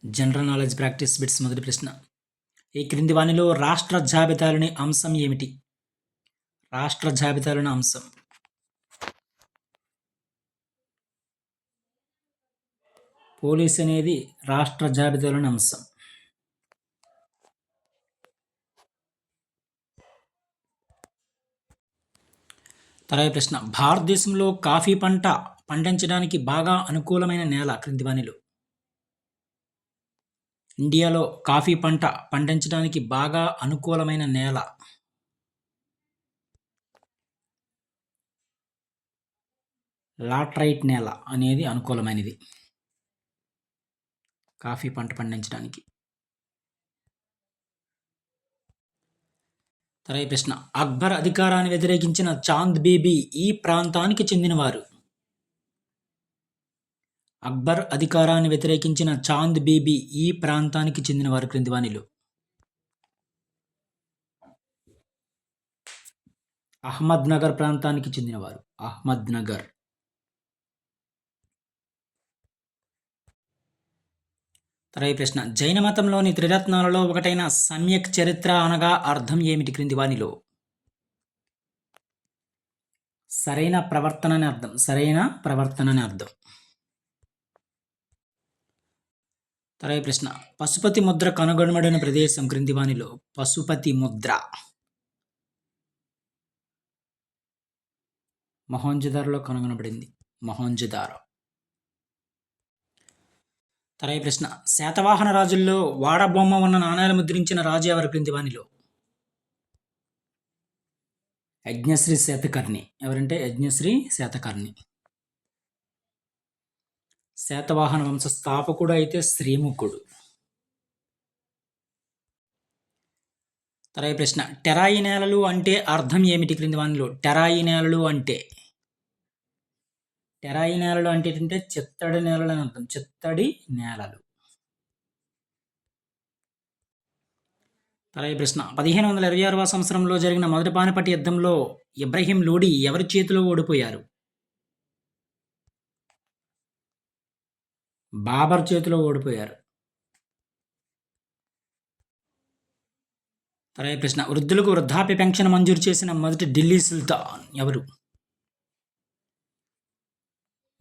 General knowledge practice bits మొదటి ప్రశ్న. ఈ క్రింది వానిలో రాష్ట్ర జాబితాలోని అంశం ఏమిటి? రాష్ట్ర జాబితాలోని అంశం. పోలీస్ అనేది రాష్ట్ర జాబితాలోని అంశం. తర్వాత ప్రశ్న. భారతదేశంలో కాఫీ పంట పండించడానికి బాగా అనుకూలమైన నేల క్రింది వానిలో. ఇండియాలో కాఫీ పంట పండించడానికి బాగా అనుకూలమైన నేల. లాటరైట్ నేల అనేది అనుకూలమైనది కాఫీ పంట పండించడానికి. తర్వాత ప్రశ్న. అక్బర్ అధికారాన్ని వ్యతిరేకించిన చాంద్ బీబీ ఈ ప్రాంతానికి చెందినవారు. అక్బర్ అధికారాన్ని వ్యతిరేకించిన చాంద్ బీబీ ఈ ప్రాంతానికి చెందినవారు క్రింది వానిలో. అహ్మద్ నగర్ ప్రాంతానికి చెందినవారు. అహ్మద్ నగర్. తర్వాత ప్రశ్న. జైన మతంలోని త్రిరత్నాలలో ఒకటైన సమ్యక్ చరిత్ర అనగా అర్థం ఏమిటి క్రింది వానిలో. సరైన ప్రవర్తన అని అర్థం. సరైన ప్రవర్తన అని అర్థం. తర్వాత ప్రశ్న. పశుపతి ముద్ర కనుగొనబడిన ప్రదేశం క్రింది వానిలో. పశుపతి ముద్ర మొహంజదారోలో కనుగొనబడింది. మొహంజదారో. తర్వాత ప్రశ్న. శాతవాహన రాజుల్లో వాడబొమ్మ ఉన్న నాణేలు ముద్రించిన రాజు ఎవరు క్రింది వానిలో. యజ్ఞశ్రీ శాతకర్ణి. ఎవరంటే యజ్ఞశ్రీ శాతకర్ణి. శాతవాహన వంశ స్థాపకుడు అయితే శ్రీముఖుడు. తర్వాత ప్రశ్న. టెరాయి నేలలు అంటే అర్థం ఏమిటి క్రింది వానిలో. టెరాయి నేలలు అంటే. టెరాయి నేలలు అంటే ఏంటంటే చిత్తడి నేలలు అని అర్థం. చిత్తడి నేలలు. తర్వాత ప్రశ్న. 1526వ సంవత్సరంలో జరిగిన మొదటి పానిపట్టు యుద్ధంలో ఇబ్రహీం లోడి ఎవరి చేతిలో ఓడిపోయారు. బాబర్ చేతిలో ఓడిపోయారు. తర్వాత ప్రశ్న. వృద్ధులకు వృద్ధాప్య పెన్షన్ మంజూరు చేసిన మొదటి ఢిల్లీ సుల్తాన్ ఎవరు.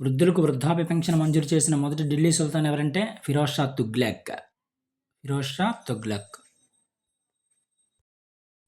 వృద్ధులకు వృద్ధాప్య పెన్షన్ మంజూరు చేసిన మొదటి ఢిల్లీ సుల్తాన్ ఎవరంటే ఫిరోజ్ షా తుగ్లక్. ఫిరోజ్ షా తుగ్లక్.